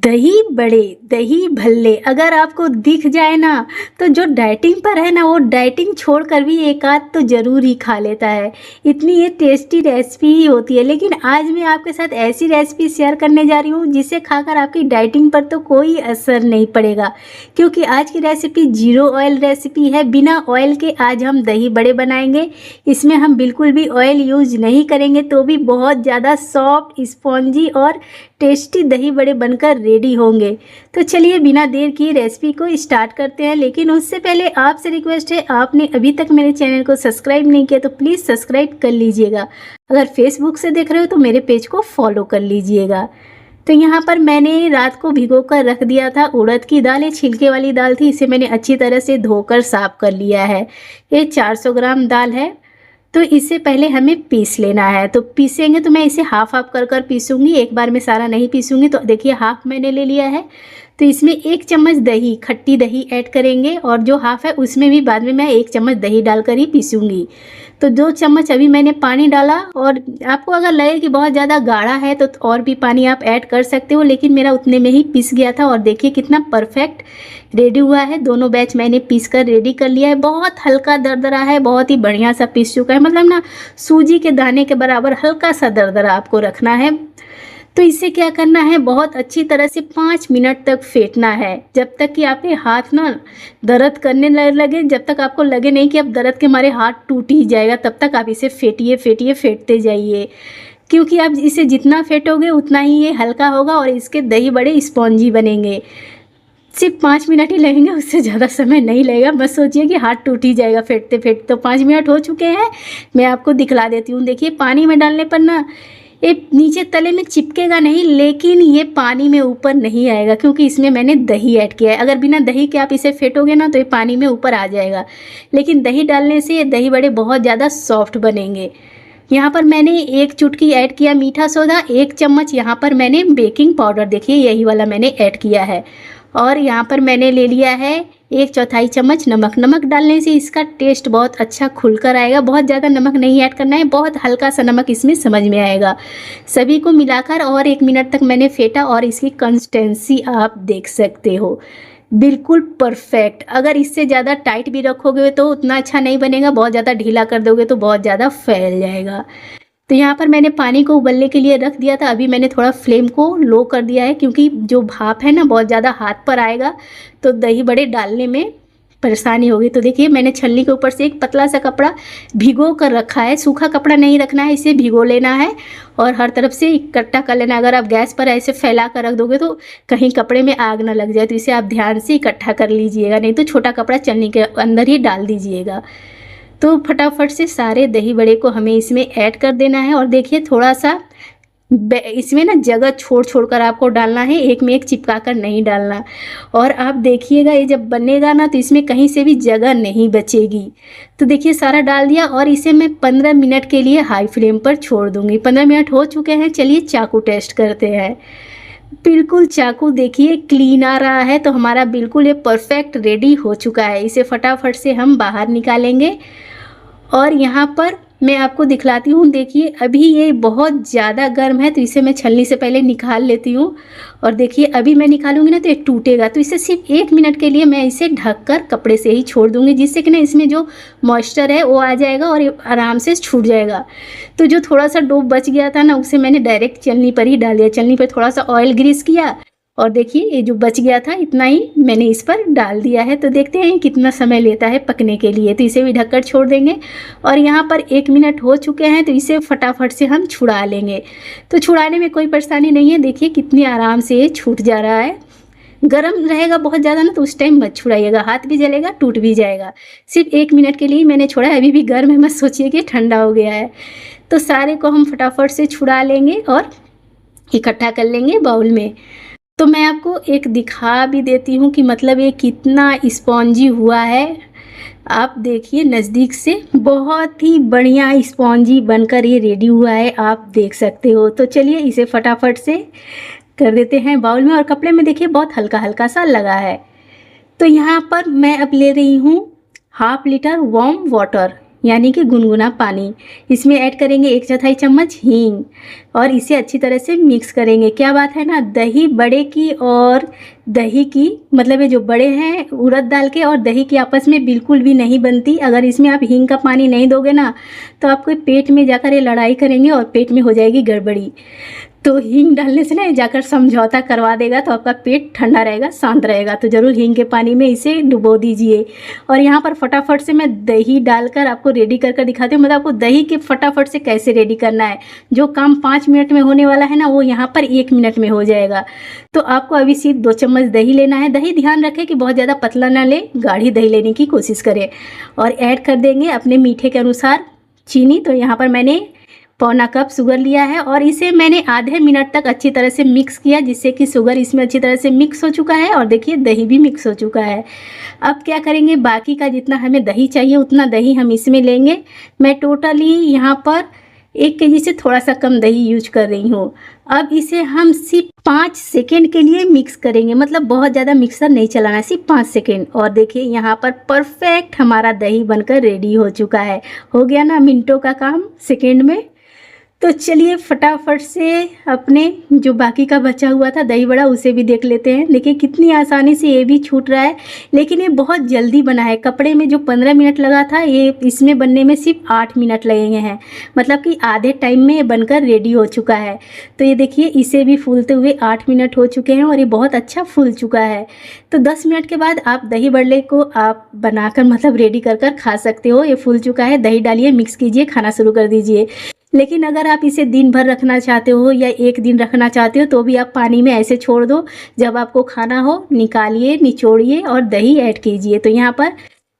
दही बड़े, दही भल्ले अगर आपको दिख जाए ना तो जो डाइटिंग पर है ना वो डाइटिंग छोड़कर भी एक आध तो ज़रूर ही खा लेता है। इतनी ये टेस्टी रेसिपी ही होती है। लेकिन आज मैं आपके साथ ऐसी रेसिपी शेयर करने जा रही हूँ जिसे खाकर आपकी डाइटिंग पर तो कोई असर नहीं पड़ेगा, क्योंकि आज की रेसिपी जीरो ऑयल रेसिपी है। बिना ऑयल के आज हम दही बड़े बनाएंगे। इसमें हम बिल्कुल भी ऑयल यूज नहीं करेंगे तो भी बहुत ज़्यादा सॉफ्ट, स्पॉन्जी और टेस्टी दही बड़े बनकर रेडी होंगे। तो चलिए बिना देर किए रेसिपी को स्टार्ट करते हैं। लेकिन उससे पहले आपसे रिक्वेस्ट है, आपने अभी तक मेरे चैनल को सब्सक्राइब नहीं किया तो प्लीज़ सब्सक्राइब कर लीजिएगा। अगर फेसबुक से देख रहे हो तो मेरे पेज को फॉलो कर लीजिएगा। तो यहाँ पर मैंने रात को भिगो कर रख दिया था उड़द की दाल। ये छिलके वाली दाल थी, इसे मैंने अच्छी तरह से धोकर साफ कर लिया है। ये 400 ग्राम दाल है। तो इससे पहले हमें पीस लेना है। तो पीसेंगे तो मैं इसे हाफ हाफ कर कर पीसूँगी, एक बार में सारा नहीं पीसूँगी। तो देखिए हाफ मैंने ले लिया है। तो इसमें 1 चम्मच दही, खट्टी दही ऐड करेंगे और जो हाफ है उसमें भी बाद में मैं 1 चम्मच दही डालकर ही पीसूँगी। तो 2 चम्मच अभी मैंने पानी डाला। और आपको अगर लगे कि बहुत ज़्यादा गाढ़ा है तो और भी पानी आप ऐड कर सकते हो, लेकिन मेरा उतने में ही पीस गया था। और देखिए कितना परफेक्ट रेडी हुआ है। दोनों बैच मैंने पीस कर रेडी कर लिया है। बहुत हल्का दरदरा है, बहुत ही बढ़िया सा पीस चुका है। मतलब ना सूजी के दाने के बराबर हल्का सा दरदरा आपको रखना है। तो इसे क्या करना है, बहुत अच्छी तरह से 5 मिनट तक फेंटना है, जब तक कि आपके हाथ ना दर्द करने लगे। जब तक आपको लगे नहीं कि अब दर्द के मारे हाथ टूट ही जाएगा, तब तक आप इसे फेंटिए फेंटिए फेंटते जाइए। क्योंकि आप इसे जितना फेंटोगे उतना ही ये हल्का होगा और इसके दही बड़े स्पॉन्जी बनेंगे। सिर्फ 5 मिनट ही लगेंगे, उससे ज़्यादा समय नहीं लगेगा। मत सोचिए कि हाथ टूट ही जाएगा फेंटते फेंटते। तो 5 मिनट हो चुके हैं, मैं आपको दिखला देती हूँ। देखिए पानी में डालने पर ना ये नीचे तले में चिपकेगा नहीं, लेकिन ये पानी में ऊपर नहीं आएगा, क्योंकि इसमें मैंने दही ऐड किया है। अगर बिना दही के आप इसे फेंटोगे ना तो ये पानी में ऊपर आ जाएगा, लेकिन दही डालने से ये दही बड़े बहुत ज़्यादा सॉफ्ट बनेंगे। यहाँ पर मैंने 1 चुटकी ऐड किया मीठा सोडा, 1 चम्मच यहाँ पर मैंने बेकिंग पाउडर, देखिए यही वाला मैंने ऐड किया है। और यहाँ पर मैंने ले लिया है 1/4 चम्मच नमक। नमक डालने से इसका टेस्ट बहुत अच्छा खुलकर आएगा। बहुत ज़्यादा नमक नहीं ऐड करना है, बहुत हल्का सा नमक इसमें समझ में आएगा। सभी को मिलाकर और 1 मिनट तक मैंने फेंटा और इसकी कंसिस्टेंसी आप देख सकते हो, बिल्कुल परफेक्ट। अगर इससे ज़्यादा टाइट भी रखोगे तो उतना अच्छा नहीं बनेगा, बहुत ज़्यादा ढीला कर दोगे तो बहुत ज़्यादा फैल जाएगा। तो यहाँ पर मैंने पानी को उबलने के लिए रख दिया था। अभी मैंने थोड़ा फ्लेम को लो कर दिया है, क्योंकि जो भाप है ना बहुत ज़्यादा हाथ पर आएगा तो दही बड़े डालने में परेशानी होगी। तो देखिए मैंने छलनी के ऊपर से एक पतला सा कपड़ा भिगो कर रखा है। सूखा कपड़ा नहीं रखना है, इसे भिगो लेना है और हर तरफ से इकट्ठा कर लेना। अगर आप गैस पर ऐसे फैला कर रख दोगे तो कहीं कपड़े में आग ना लग जाए, तो इसे आप ध्यान से इकट्ठा कर लीजिएगा, नहीं तो छोटा कपड़ा छलनी के अंदर ही डाल दीजिएगा। तो फटाफट से सारे दही बड़े को हमें इसमें ऐड कर देना है। और देखिए थोड़ा सा इसमें ना जगह छोड़ छोड़ कर आपको डालना है, एक में एक चिपका कर नहीं डालना। और आप देखिएगा ये जब बनेगा ना तो इसमें कहीं से भी जगह नहीं बचेगी। तो देखिए सारा डाल दिया और इसे मैं 15 मिनट के लिए हाई फ्लेम पर छोड़ दूँगी। 15 मिनट हो चुके हैं। चलिए चाकू टेस्ट करते हैं। बिल्कुल चाकू देखिए क्लीन आ रहा है, तो हमारा बिल्कुल ये परफेक्ट रेडी हो चुका है। इसे फटाफट से हम बाहर निकालेंगे और यहाँ पर मैं आपको दिखलाती हूँ। देखिए अभी ये बहुत ज़्यादा गर्म है, तो इसे मैं छलनी से पहले निकाल लेती हूँ। और देखिए अभी मैं निकालूंगी ना तो ये टूटेगा, तो इसे सिर्फ 1 मिनट के लिए मैं इसे ढककर कपड़े से ही छोड़ दूँगी, जिससे कि ना इसमें जो मॉइस्चर है वो आ जाएगा और ये आराम से छूट जाएगा। तो जो थोड़ा सा डो बच गया था ना उसे मैंने डायरेक्ट चलनी पर ही डाल दिया। चलनी पर थोड़ा सा ऑयल ग्रीस किया और देखिए ये जो बच गया था इतना ही मैंने इस पर डाल दिया है। तो देखते हैं कितना समय लेता है पकने के लिए। तो इसे भी ढककर छोड़ देंगे। और यहाँ पर 1 मिनट हो चुके हैं, तो इसे फटाफट से हम छुड़ा लेंगे। तो छुड़ाने में कोई परेशानी नहीं है, देखिए कितनी आराम से ये छूट जा रहा है। गरम रहेगा बहुत ज़्यादा ना तो उस टाइम मत छुड़ाइएगा, हाथ भी जलेगा, टूट भी जाएगा। सिर्फ 1 मिनट के लिए मैंने छोड़ा है, अभी भी गर्म है, मत सोचिए कि ठंडा हो गया है। तो सारे को हम फटाफट से छुड़ा लेंगे और इकट्ठा कर लेंगे बाउल में। तो मैं आपको एक दिखा भी देती हूँ कि मतलब ये कितना स्पॉन्जी हुआ है। आप देखिए नज़दीक से, बहुत ही बढ़िया स्पॉन्जी बनकर ये रेडी हुआ है, आप देख सकते हो। तो चलिए इसे फटाफट से कर देते हैं बाउल में। और कपड़े में देखिए बहुत हल्का हल्का सा लगा है। तो यहाँ पर मैं अब ले रही हूँ 1/2 लीटर वार्म वाटर। यानी कि गुनगुना पानी। इसमें ऐड करेंगे 1/4 चम्मच हींग और इसे अच्छी तरह से मिक्स करेंगे। क्या बात है ना, दही बड़े की और दही की, मतलब ये जो बड़े हैं उड़द दाल के और दही की आपस में बिल्कुल भी नहीं बनती। अगर इसमें आप हींग का पानी नहीं दोगे ना तो आपके पेट में जाकर ये लड़ाई करेंगे और पेट में हो जाएगी गड़बड़ी। तो हींग डालने से ना जाकर समझौता करवा देगा, तो आपका पेट ठंडा रहेगा, शांत रहेगा। तो ज़रूर हींग के पानी में इसे डुबो दीजिए। और यहाँ पर फटाफट से मैं दही डालकर आपको रेडी कर दिखाती हूँ। मतलब आपको दही के फटाफट से कैसे रेडी करना है। जो काम 5 मिनट में होने वाला है ना वो यहाँ पर 1 मिनट में हो जाएगा। तो आपको अभी सिर्फ 2 चम्मच दही लेना है। दही ध्यान रखें कि बहुत ज़्यादा पतला ना ले, गाढ़ी दही लेने की कोशिश करें। और ऐड कर देंगे अपने मीठे के अनुसार चीनी। तो यहाँ पर मैंने 1/4 कप शुगर लिया है और इसे मैंने आधे मिनट तक अच्छी तरह से मिक्स किया, जिससे कि शुगर इसमें अच्छी तरह से मिक्स हो चुका है और देखिए दही भी मिक्स हो चुका है। अब क्या करेंगे, बाकी का जितना हमें दही चाहिए उतना दही हम इसमें लेंगे। मैं टोटली यहाँ पर 1 केजी से थोड़ा सा कम दही यूज कर रही हूँ। अब इसे हम सिर्फ 5 सेकेंड के लिए मिक्स करेंगे, मतलब बहुत ज़्यादा मिक्सर नहीं चलाना है, सिर्फ 5 सेकेंड। और देखिए यहाँ पर परफेक्ट हमारा दही बनकर रेडी हो चुका है। हो गया ना मिनटों का काम सेकेंड में। तो चलिए फटाफट से अपने जो बाकी का बचा हुआ था दही बड़ा उसे भी देख लेते हैं। देखिए कितनी आसानी से ये भी छूट रहा है, लेकिन ये बहुत जल्दी बना है। कपड़े में जो 15 मिनट लगा था ये इसमें बनने में सिर्फ 8 मिनट लगेंगे हैं, मतलब कि आधे टाइम में ये बनकर रेडी हो चुका है। तो ये देखिए इसे भी फूलते हुए 8 मिनट हो चुके हैं और ये बहुत अच्छा फूल चुका है। तो 10 मिनट के बाद आप दही बड़े को आप बनाकर मतलब रेडी कर खा सकते हो। ये फूल चुका है, दही डालिए, मिक्स कीजिए, खाना शुरू कर दीजिए। लेकिन अगर आप इसे दिन भर रखना चाहते हो या 1 दिन रखना चाहते हो तो भी आप पानी में ऐसे छोड़ दो। जब आपको खाना हो निकालिए, निचोड़िए और दही ऐड कीजिए। तो यहाँ पर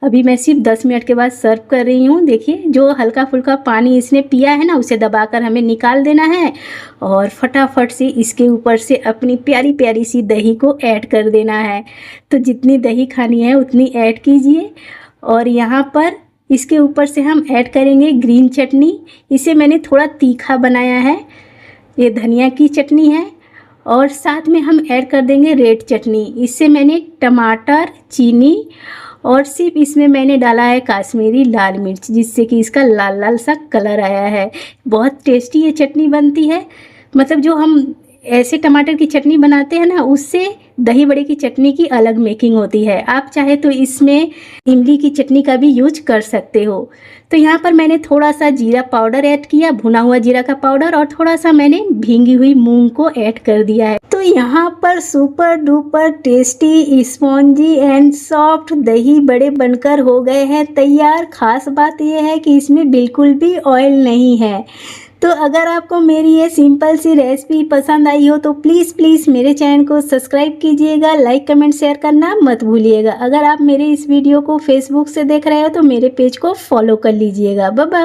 अभी मैं सिर्फ 10 मिनट के बाद सर्व कर रही हूँ। देखिए जो हल्का फुल्का पानी इसने पिया है ना उसे दबाकर हमें निकाल देना है और फटाफट से इसके ऊपर से अपनी प्यारी प्यारी सी दही को ऐड कर देना है। तो जितनी दही खानी है उतनी ऐड कीजिए। और यहाँ पर इसके ऊपर से हम ऐड करेंगे ग्रीन चटनी। इसे मैंने थोड़ा तीखा बनाया है, ये धनिया की चटनी है। और साथ में हम ऐड कर देंगे रेड चटनी। इससे मैंने टमाटर, चीनी और सिर्फ इसमें मैंने डाला है काश्मीरी लाल मिर्च, जिससे कि इसका लाल लाल सा कलर आया है। बहुत टेस्टी ये चटनी बनती है। मतलब जो हम ऐसे टमाटर की चटनी बनाते हैं ना उससे दही बड़े की चटनी की अलग मेकिंग होती है। आप चाहे तो इसमें इमली की चटनी का भी यूज कर सकते हो। तो यहाँ पर मैंने थोड़ा सा जीरा पाउडर ऐड किया, भुना हुआ जीरा का पाउडर, और थोड़ा सा मैंने भींगी हुई मूंग को ऐड कर दिया है। तो यहाँ पर super duper tasty spongy and soft दही बड़े बनकर हो गए हैं तैयार। खास बात यह है कि इसमें बिल्कुल भी ऑयल नहीं है। तो अगर आपको मेरी ये सिंपल सी रेसिपी पसंद आई हो तो प्लीज़ मेरे चैनल को सब्सक्राइब कीजिएगा, लाइक कमेंट शेयर करना मत भूलिएगा। अगर आप मेरे इस वीडियो को फेसबुक से देख रहे हो तो मेरे पेज को फॉलो कर लीजिएगा। Bye bye.